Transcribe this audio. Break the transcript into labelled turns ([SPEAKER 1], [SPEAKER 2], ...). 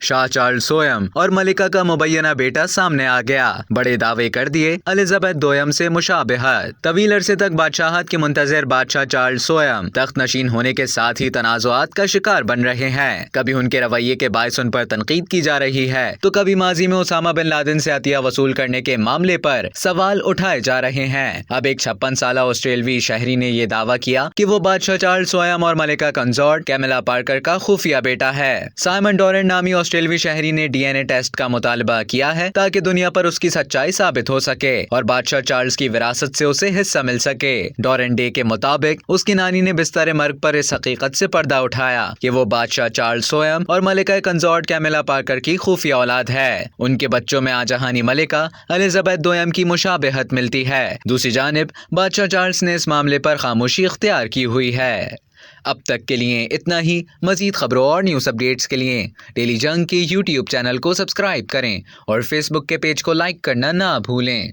[SPEAKER 1] Shah Charles Soyam और मलिका का मुबैना बेटा सामने आ गया। बड़े दावे कर दिए एलिजाबेथ दोयम से मुशाबहत। तवील अरसे तक बादशाहत के मुंतजर बादशाह चार्ल्स सोयम तख्त नशीन होने के साथ ही तनाज़ुआत का शिकार बन रहे हैं। कभी उनके रवैये के बायस उन पर तनकीद की जा रही है तो कभी माजी में उसामा बिन लादेन से अतिया वसूल करने के मामले पर सवाल उठाए जा रहे हैं। अब एक 56 साल ऑस्ट्रेलवी शहरी ने यह दावा किया कि वो बादशाह चार्ल्स सोयम और मलिका कंसॉर्ट कैमिला पार्कर का खुफिया बेटा है। साइमन डोरेंट नामी ऑस्ट्रेलवी शहरी ने डीएनए टेस्ट का मुतालबा किया है ताकि दुनिया पर उसकी सच्चाई साबित हो सके और बादशाह चार्ल्स की विरासत से उसे हिस्सा मिल सके। डोरेंट डे के मुताबिक उसकी नानी ने बिस्तर मर्ग पर इस हकीकत से पर्दा उठाया कि वो बादशाह चार्ल्स सोयम और मलिका कंसॉर्ट कैमिला पार्कर की खुफिया औलाद है। उनके बच्चों में आजहानी मलिका एलिजाबेथ दोयम की मुशाबहत मिलती है। दूसरी जानिब बादशाह चार्ल्स ने इस मामले पर खामोशी इख्तियार की हुई है। अब तक के लिए इतना ही। मज़ीद खबरों और न्यूज़ अपडेट्स के लिए डेली जंग के यूट्यूब चैनल को सब्सक्राइब करें और फेसबुक के पेज को लाइक करना ना भूलें।